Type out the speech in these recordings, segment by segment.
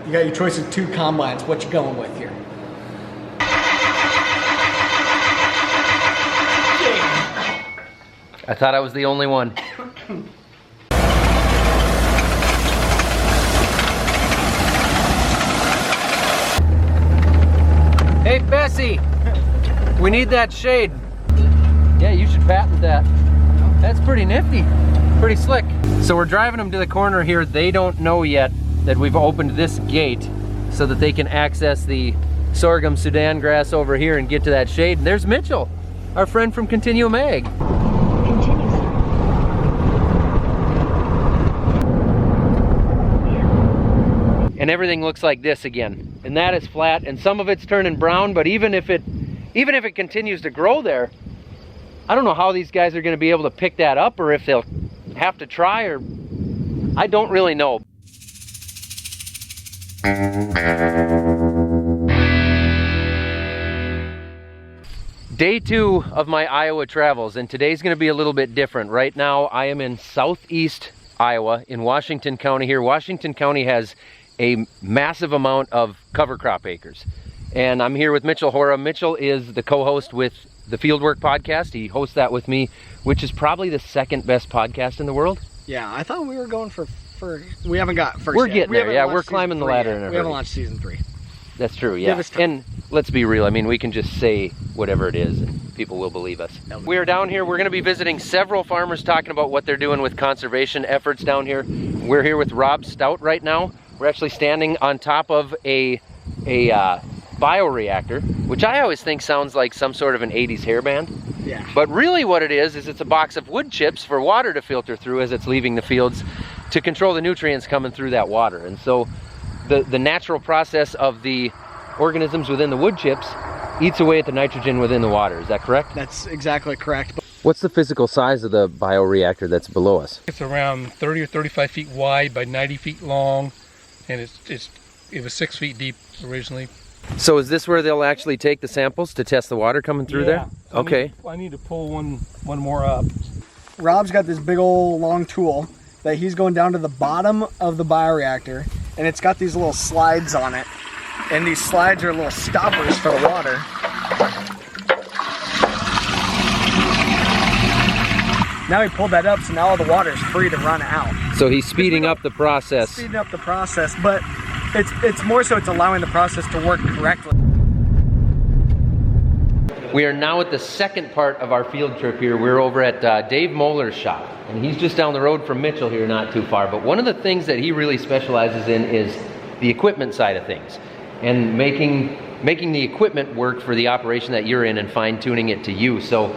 You got your choice of 2 combines. What you going with here? I thought I was the only one. Hey Bessie, we need that shade. Yeah, you should patent that. That's pretty nifty, pretty slick. So we're driving them to the corner here. They don't know yet that we've opened this gate so that they can access the sorghum Sudan grass over here and get to that shade. And there's Mitchell, our friend from Continuum Ag. And everything looks like this again. And that is flat, and some of it's turning brown, but even if it continues to grow there, I don't know how these guys are gonna be able to pick that up, or if they'll have to try, or I don't really know. Day 2 of my Iowa travels, and today's gonna be a little bit different. Right now, I am in southeast Iowa, in Washington County here. Washington County has a massive amount of cover crop acres. And I'm here with Mitchell Hora. Mitchell is the co-host with the Fieldwork podcast. He hosts that with me, which is probably the 2nd best podcast in the world. Yeah, I thought we were going for we haven't got first We're yet. getting there, yeah, we're climbing the ladder in a hurry. We haven't launched season 3. That's true, yeah. And let's be real, I mean, we can just say whatever it is and people will believe us. We are down here, we're gonna be visiting several farmers talking about what they're doing with conservation efforts down here. We're here with Rob Stout right now. We're actually standing on top of a bioreactor, which I always think sounds like some sort of an 80s hairband. Yeah. But really what it is it's a box of wood chips for water to filter through as it's leaving the fields to control the nutrients coming through that water. And so the natural process of the organisms within the wood chips eats away at the nitrogen within the water. Is that correct? That's exactly correct. What's the physical size of the bioreactor that's below us? It's around 30 or 35 feet wide by 90 feet long, and it was 6 feet deep originally. So is this where they'll actually take the samples to test the water coming through there? So okay. I need to pull one more up. Rob's got this big old long tool that he's going down to the bottom of the bioreactor, and it's got these little slides on it. And these slides are little stoppers for the water. Now he pulled that up, so now all the water is free to run out. So he's speeding up the process. Speeding up the process, but it's more so it's allowing the process to work correctly. We are now at the 2nd part of our field trip here. We're over at Dave Moeller's shop, and he's just down the road from Mitchell here, not too far. But one of the things that he really specializes in is the equipment side of things, and making the equipment work for the operation that you're in and fine-tuning it to you. So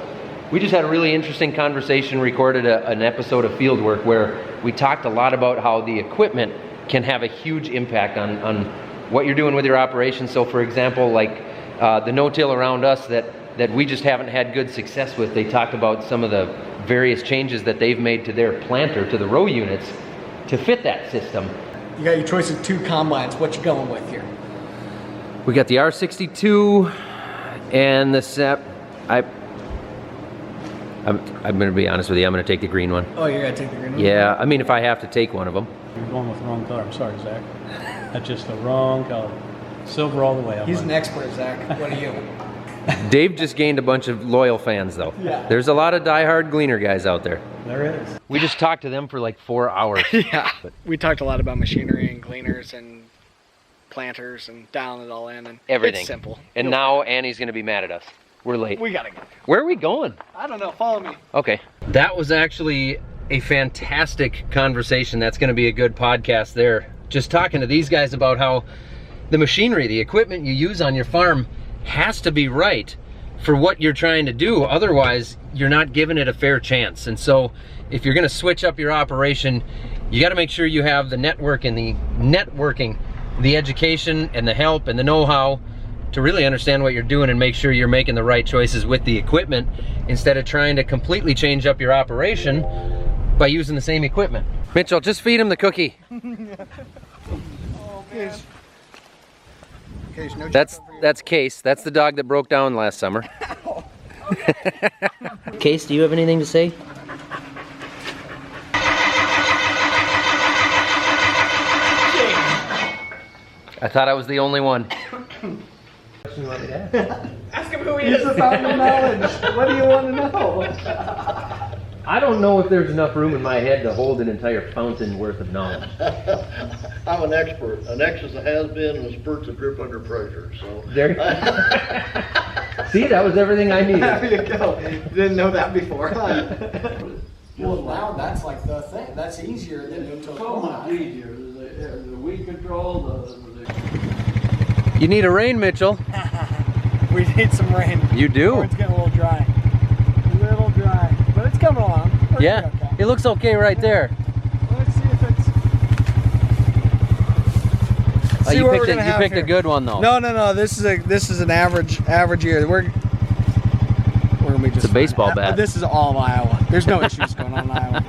we just had a really interesting conversation, recorded an episode of Fieldwork where we talked a lot about how the equipment can have a huge impact on what you're doing with your operation. So for example, like the no-till around us that we just haven't had good success with, they talked about some of the various changes that they've made to their planter, to the row units, to fit that system. You got your choice of 2 combines. What you going with here? We got the R62 and the SEP. I'm gonna be honest with you, I'm gonna take the green one. Oh, you're gonna take the green one? Yeah, I mean, if I have to take one of them. You're going with the wrong color. I'm sorry, Zach. That's just the wrong color. Silver all the way. He's an expert, Zach. What are you? Dave just gained a bunch of loyal fans, though. Yeah. There's a lot of diehard Gleaner guys out there. There is. We just talked to them for like 4 hours. Yeah. We talked a lot about machinery and gleaners and planters and dialing it all in, and everything. It's simple. And now Annie's gonna be mad at us. We're late. We gotta go. Where are we going? I don't know. Follow me. Okay. That was actually a fantastic conversation. That's gonna be a good podcast there. Just talking to these guys about how the machinery, the equipment you use on your farm has to be right for what you're trying to do. Otherwise, you're not giving it a fair chance. And so if you're gonna switch up your operation, you gotta make sure you have the network and the networking, the education and the help and the know-how to really understand what you're doing and make sure you're making the right choices with the equipment instead of trying to completely change up your operation by using the same equipment. Mitchell, just feed him the cookie. Oh, man. Okay, no That's Case. That's the dog that broke down last summer. Case, do you have anything to say? I thought I was the only one. Ask him who he is. He's the fountain of knowledge. What do you want to know? I don't know if there's enough room in my head to hold an entire fountain worth of knowledge. I'm an expert. An X is a has-been and a spurt's a drip under pressure, so. There. See, that was everything I needed. There you go. Didn't know that before. Well, now that's like the thing. That's easier than doing to So much easier. The weed control, You need a rain, Mitchell. We need some rain. You do? Or it's getting a little dry. A little dry. But it's coming along. We're Yeah, okay. it looks okay right there. Let's see if it's... Oh, See you what picked, we're gonna you have picked a here. good one though. No. This is an average year. We're gonna be just It's a baseball fine. bat. This is all of Iowa. There's no issues going on in Iowa.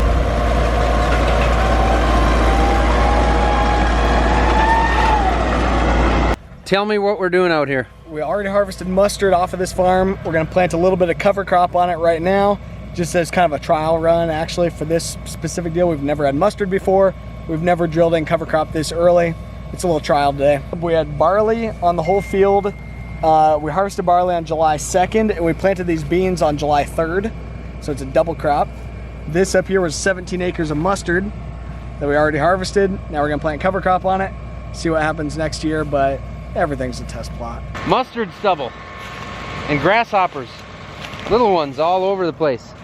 Tell me what we're doing out here. We already harvested mustard off of this farm. We're gonna plant a little bit of cover crop on it right now, just as kind of a trial run actually for this specific deal. We've never had mustard before. We've never drilled in cover crop this early. It's a little trial today. We had barley on the whole field. We harvested barley on July 2nd and we planted these beans on July 3rd. So it's a double crop. This up here was 17 acres of mustard that we already harvested. Now we're gonna plant cover crop on it, see what happens next year, but everything's a test plot. Mustard stubble and grasshoppers, little ones all over the place.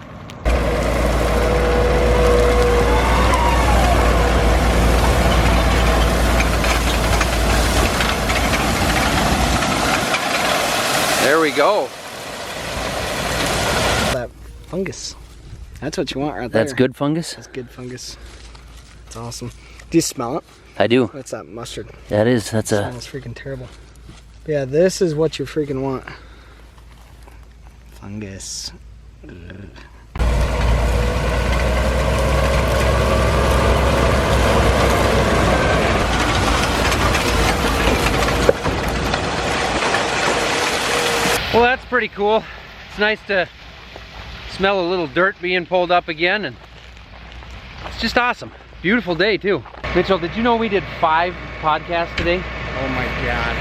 There we go. That fungus. That's what you want right there. That's good fungus? That's good fungus. It's awesome. Do you smell it? I do. That's that mustard. That's It smells freaking terrible. But yeah, this is what you freaking want. Fungus. Ugh. Well, that's pretty cool. It's nice to smell a little dirt being pulled up again, and it's just awesome. Beautiful day too. Mitchell, did you know we did 5 podcasts today? Oh my god.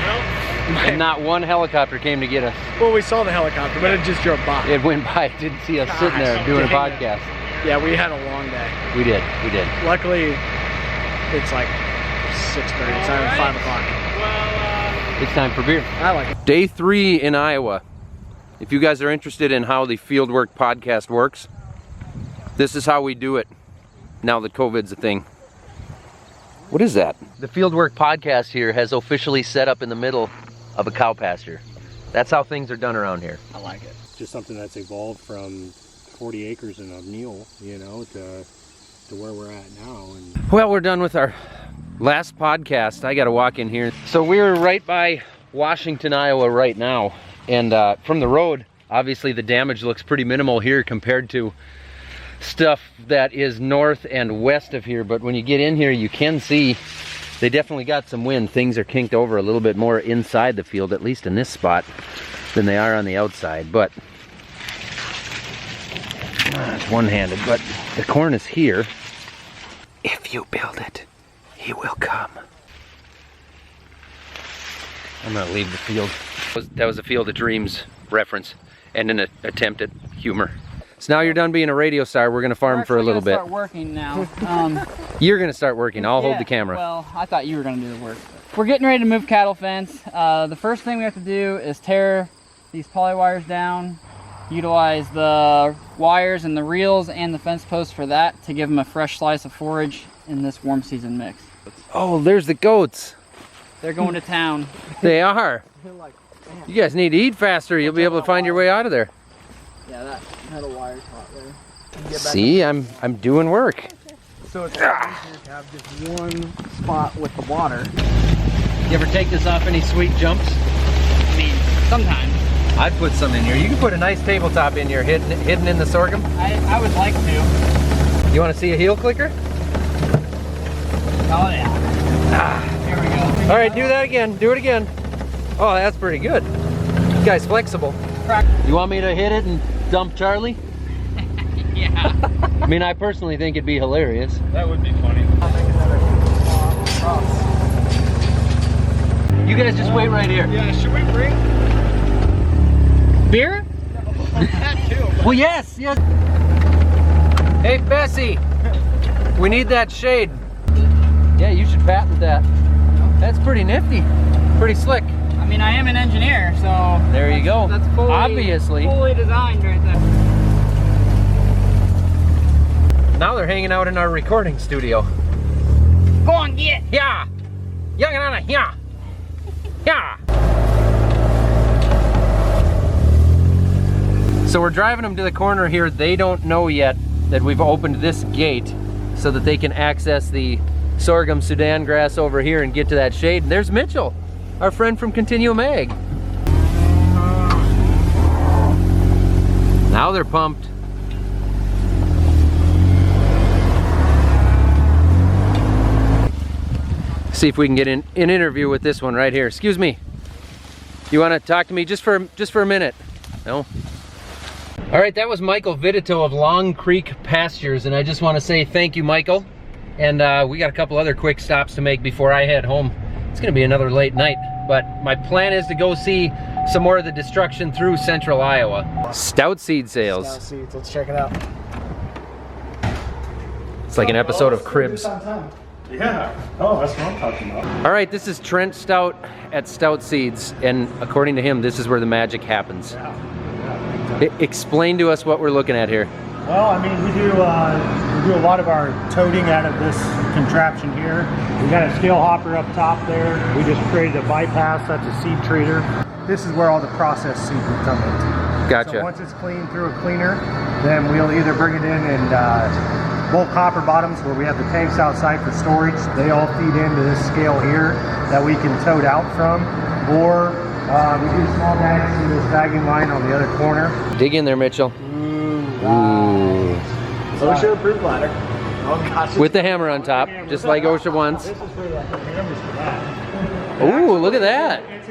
And not one helicopter came to get us. Well, we saw the helicopter, but it just drove by. It went by, it didn't see us sitting there doing a dang it. podcast. Yeah, we had a long day. We did. Luckily, it's like 6:30. It's not even 5 o'clock. It's time for beer. I like it. Day 3 in Iowa. If you guys are interested in how the Fieldwork podcast works, this is how we do it now that COVID's a thing. What is that? The Fieldwork podcast here has officially set up in the middle of a cow pasture. That's how things are done around here. I like it. Just something that's evolved from 40 acres and a mule, you know, to where we're at now. And Well, we're done with our last podcast. I gotta walk in here. So we're right by Washington, Iowa right now. And from the road, obviously the damage looks pretty minimal here compared to stuff that is north and west of here. But when you get in here, you can see they definitely got some wind. Things are kinked over a little bit more inside the field, at least in this spot, than they are on the outside. But it's one-handed, but the corn is here. If you build it, he will come. I'm gonna leave the field. That was a Field of Dreams reference and an attempt at humor. So now you're done being a radio star, we're gonna farm for a little bit. Start working now. You're gonna start working, I'll hold Yeah, the camera. Well, I thought you were gonna do the work. We're getting ready to move cattle fence. The first thing we have to do is tear these poly wires down, utilize the wires and the reels and the fence posts for that to give them a fresh slice of forage in this warm season mix. Oh, there's the goats. They're going to town. They are. You guys need to eat faster, you'll be able to find your way out of there. Yeah, that metal wire's hot there. See, I'm doing work. So it's easier to have just one spot with the water. You ever take this off any sweet jumps? I mean, sometimes. I'd put some in here. You can put a nice tabletop in here hidden in the sorghum. I would like to. You want to see a heel clicker? Oh yeah. Here we go. All right, do that again. Do it again. Oh, that's pretty good. This guy's flexible. You want me to hit it and dump Charlie? Yeah. I mean, I personally think it'd be hilarious. That would be funny. guys just wait right here. Yeah, should we bring Beer? that too? Well, yes. Hey, Bessie, we need that shade. Yeah, you should patent that. That's pretty nifty, pretty slick. I mean, I am an engineer, so There you go. That's fully, Obviously. fully designed right there. Now they're hanging out in our recording studio. Go on, get. Yeah. Yeah. Yeah. Yeah. So we're driving them to the corner here. They don't know yet that we've opened this gate so that they can access the sorghum Sudan grass over here and get to that shade. And there's Mitchell, our friend from Continuum Ag. Now they're pumped. See if we can get an interview with this one right here. Excuse me. You want to talk to me just for a minute? No? All right, that was Michael Vidito of Long Creek Pastures, and I just want to say thank you, Michael. And we got a couple other quick stops to make before I head home. It's gonna be another late night, but my plan is to go see some more of the destruction through central Iowa. Stout seed sales. Stout seeds, let's check it out. It's like an episode of Cribs. Yeah. Oh, that's what I'm talking about. All right, this is Trent Stout at Stout Seeds, and according to him, this is where the magic happens. Explain to us what we're looking at here. Well, I mean, we do a lot of our toting out of this contraption here. We got a scale hopper up top there. We just created a bypass. That's a seed treater. This is where all the processed seed would come into. Gotcha. So once it's cleaned through a cleaner, then we'll either bring it in and bulk hopper bottoms where we have the tanks outside for storage. They all feed into this scale here that we can tote out from, or we do small bags through this bagging line on the other corner. Dig in there, Mitchell. Ooh. OSHA approved ladder. Oh gosh. With the hammer on top, just like OSHA wants. This is where the hammers for that. Ooh, look at that. It's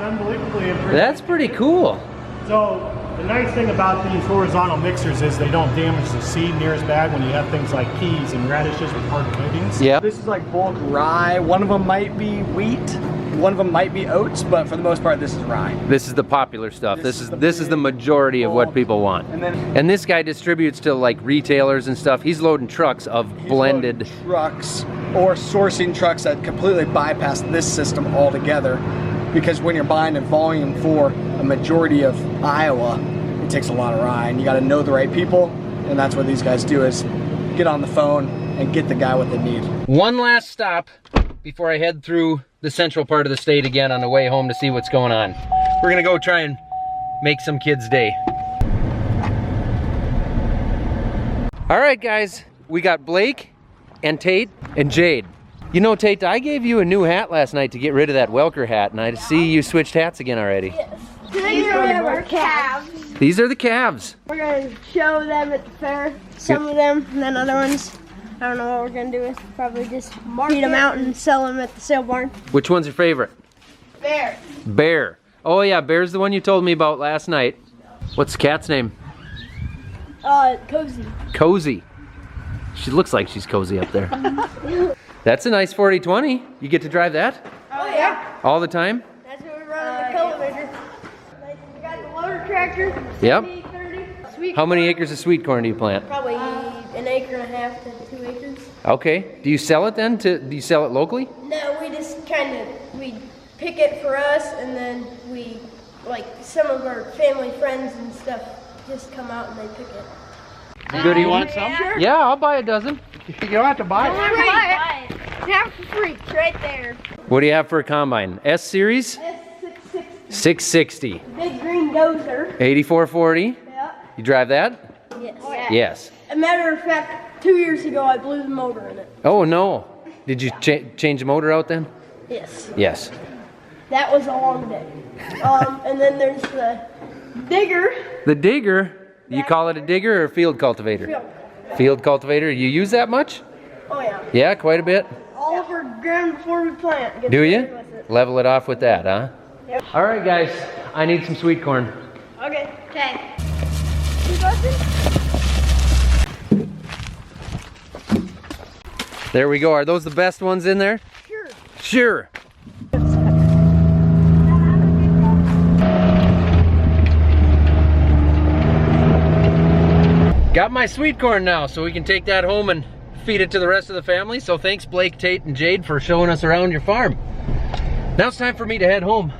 unbelievably impressive. That's pretty cool. So the nice thing about these horizontal mixers is they don't damage the seed near as bad when you have things like peas and radishes with hard coatings. Yeah. This is like bulk rye. One of them might be wheat. One of them might be oats, but for the most part, this is rye. This is the popular stuff. This is the majority of what people want. And this guy distributes to like retailers and stuff. He's loading trucks of blended trucks or sourcing trucks that completely bypass this system altogether. Because when you're buying in volume for a majority of Iowa, it takes a lot of rye, and you got to know the right people, and that's what these guys do is get on the phone and get the guy what they need. One last stop before I head through the central part of the state again on the way home to see what's going on. We're gonna go try and make some kids' day. All right, guys, we got Blake and Tate and Jade. You know, Tate, I gave you a new hat last night to get rid of that Welker hat, and I see you switched hats again already. Yes. These are our calves. These are the calves. We're going to show them at the fair, some of them, and then other ones. I don't know what we're going to do with. Probably just feed them out and sell them at the sale barn. Which one's your favorite? Bear. Bear. Oh yeah, Bear's the one you told me about last night. What's the cat's name? Cozy. Cozy. She looks like she's cozy up there. That's a nice 4020. You get to drive that? Oh, yeah. All the time? That's what we run on the cultivator. We got the loader tractor. Yep. 70, 30. Sweet How many corn, acres of sweet corn do you plant? Probably an acre and a half to 2 acres. Okay. Do you sell it then? Do you sell it locally? No, we just we pick it for us, and then we, like, some of our family friends and stuff just come out and they pick it. Good, you want some? Sure. Yeah, I'll buy a dozen. You don't have to buy it. You have for free. It's right there. What do you have for a combine? S series? S660. 660. Big green dozer. 8440. Yeah. You drive that? Yes. Yes. As a matter of fact, 2 years ago I blew the motor in it. Oh no. Did you change the motor out then? Yes. Yes. That was a long day. And then there's the digger. The digger? You call it a digger or a field cultivator? Field. Field cultivator. You use that much? Oh yeah. Yeah, quite a bit. All over ground before we plant. Get Do you? started with it. Level it off with that, huh? Yep. All right, guys. I need some sweet corn. Okay. Okay. There we go. Are those the best ones in there? Sure. Sure. Got my sweet corn now, so we can take that home and feed it to the rest of the family. So thanks Blake, Tate, and Jade for showing us around your farm. Now it's time for me to head home.